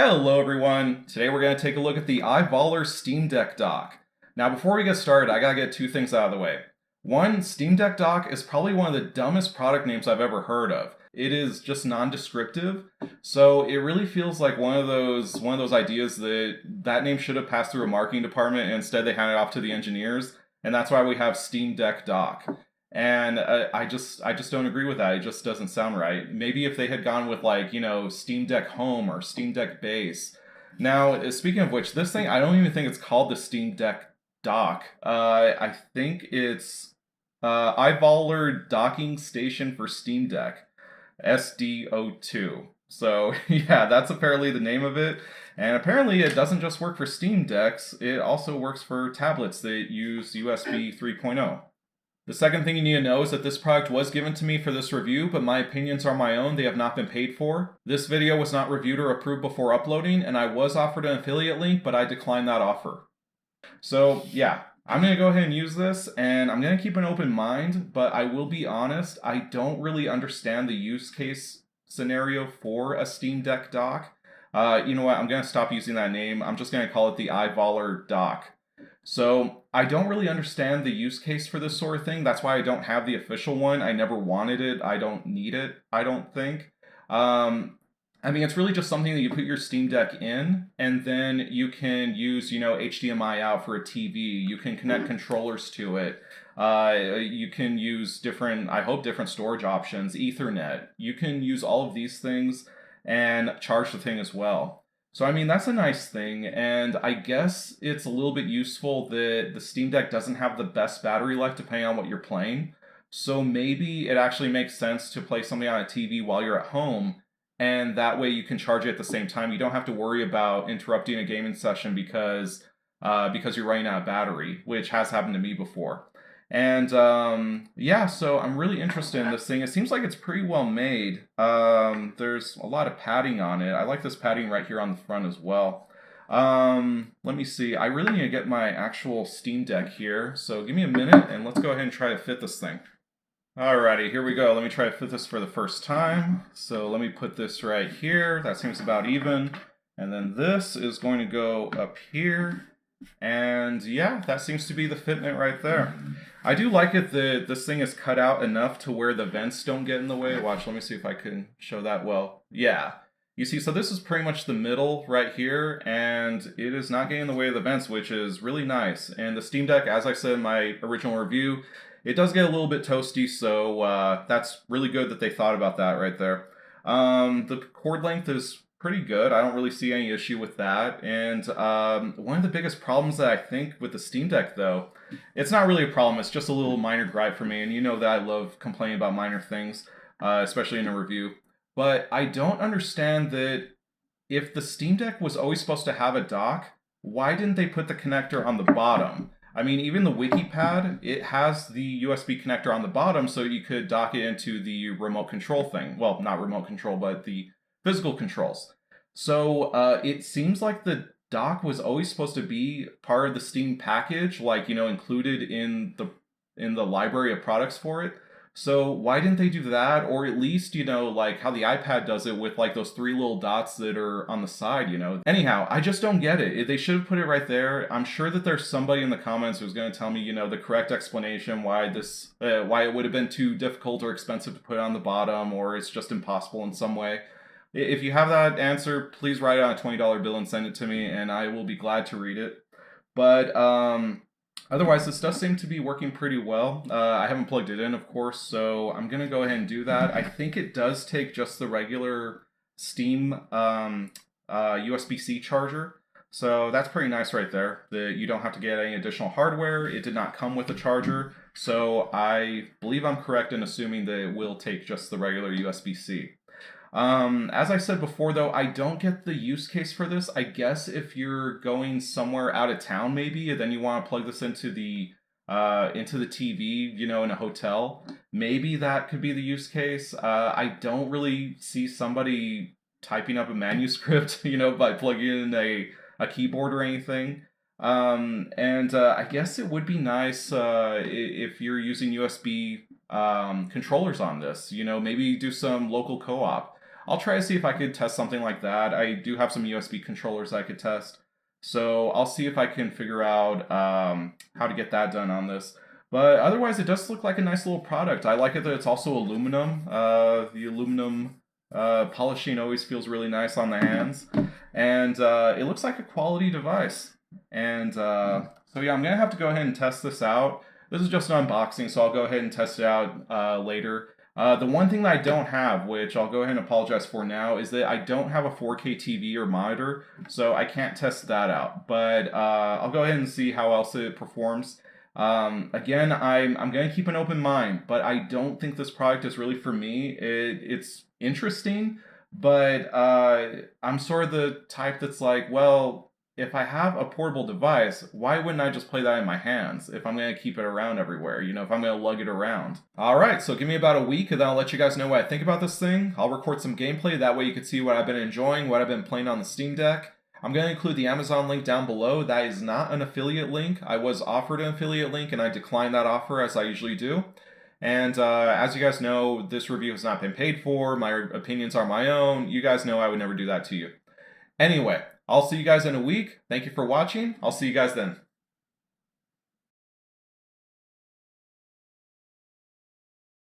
Hello everyone! Today we're going to take a look at the iVoler Steam Deck dock. Now before we get started, I gotta get two things out of the way. One, Steam Deck dock is probably one of the dumbest product names I've ever heard of. It is just non-descriptive, so it really feels like one of those ideas that name should have passed through a marketing department and instead they handed it off to the engineers, and that's why we have Steam Deck dock. And I just don't agree with that. It just doesn't sound right. Maybe if they had gone with Steam Deck Home or Steam Deck Base. Now, speaking of which, this thing I don't even think it's called the Steam Deck Dock. I think it's iVoler Docking Station for Steam Deck, SDO2. So yeah, that's apparently the name of it. And apparently it doesn't just work for Steam Decks, it also works for tablets that use USB 3.0. The second thing you need to know is that this product was given to me for this review, but my opinions are my own, they have not been paid for. This video was not reviewed or approved before uploading, and I was offered an affiliate link, but I declined that offer. So yeah, I'm going to go ahead and use this, and I'm going to keep an open mind, but I will be honest, I don't really understand the use case scenario for a Steam Deck dock. You know what, I'm going to stop using that name, I'm just going to call it the iVoler dock. So I don't really understand the use case for this sort of thing. That's why I don't have the official one. I never wanted it. I don't need it, I don't think. I mean, it's really just something that you put your Steam Deck in, and then you can use, HDMI out for a TV. You can connect controllers to it. You can use different storage options, Ethernet. You can use all of these things and charge the thing as well. So, I mean, that's a nice thing, and I guess it's a little bit useful that the Steam Deck doesn't have the best battery life depending on what you're playing. So maybe it actually makes sense to play something on a TV while you're at home, and that way you can charge it at the same time. You don't have to worry about interrupting a gaming session because you're running out of battery, which has happened to me before. And yeah, so I'm really interested in this thing. It seems like it's pretty well made. There's a lot of padding on it. I like this padding right here on the front as well. Let me see. I really need to get my actual Steam Deck here. So give me a minute and let's go ahead and try to fit this thing. Alrighty, here we go. Let me try to fit this for the first time. So let me put this right here. That seems about even. And then this is going to go up here. And yeah, that seems to be the fitment right there. I do like it that this thing is cut out enough to where the vents don't get in the way. Watch, let me see if I can show that well. Yeah. You see, so this is pretty much the middle right here, and it is not getting in the way of the vents, which is really nice. And the Steam Deck, as I said in my original review, it does get a little bit toasty, so that's really good that they thought about that right there. The cord length is pretty good. I don't really see any issue with that. And one of the biggest problems that I think with the Steam Deck, though, it's not really a problem. It's just a little minor gripe for me. And you know that I love complaining about minor things, especially in a review. But I don't understand that if the Steam Deck was always supposed to have a dock, why didn't they put the connector on the bottom? I mean, even the WikiPad, it has the USB connector on the bottom so you could dock it into the remote control thing. Well, not remote control, but the physical controls. So it seems like the dock was always supposed to be part of the Steam package, like, included in the library of products for it. So why didn't they do that? Or at least, like how the iPad does it with like those three little dots that are on the side, Anyhow, I just don't get it. They should have put it right there. I'm sure that there's somebody in the comments who's going to tell me, the correct explanation why it would have been too difficult or expensive to put it on the bottom, or it's just impossible in some way. If you have that answer, please write it on a $20 bill and send it to me, and I will be glad to read it. But otherwise, this does seem to be working pretty well. I haven't plugged it in, of course, so I'm going to go ahead and do that. I think it does take just the regular Steam USB-C charger. So that's pretty nice right there, that you don't have to get any additional hardware. It did not come with a charger, so I believe I'm correct in assuming that it will take just the regular USB-C. As I said before, though, I don't get the use case for this. I guess if you're going somewhere out of town, maybe, and then you want to plug this into the TV, in a hotel, maybe that could be the use case. I don't really see somebody typing up a manuscript, by plugging in a keyboard or anything. I guess it would be nice if you're using USB controllers on this, maybe do some local co-op. I'll try to see if I could test something like that. I do have some USB controllers I could test. So I'll see if I can figure out how to get that done on this. But otherwise, it does look like a nice little product. I like it that it's also aluminum. The aluminum polishing always feels really nice on the hands. And it looks like a quality device. And so yeah, I'm going to have to go ahead and test this out. This is just an unboxing, so I'll go ahead and test it out later. The one thing that I don't have, which I'll go ahead and apologize for now, is that I don't have a 4K TV or monitor, so I can't test that out. But I'll go ahead and see how else it performs. Again, I'm going to keep an open mind, but I don't think this product is really for me. It's interesting, but I'm sort of the type that's like, well, if I have a portable device, why wouldn't I just play that in my hands if I'm going to keep it around everywhere, you know, if I'm going to lug it around? Alright, so give me about a week and then I'll let you guys know what I think about this thing. I'll record some gameplay, that way you can see what I've been enjoying, what I've been playing on the Steam Deck. I'm going to include the Amazon link down below. That is not an affiliate link. I was offered an affiliate link and I declined that offer, as I usually do. And as you guys know, this review has not been paid for. My opinions are my own. You guys know I would never do that to you. Anyway, I'll see you guys in a week. Thank you for watching. I'll see you guys then.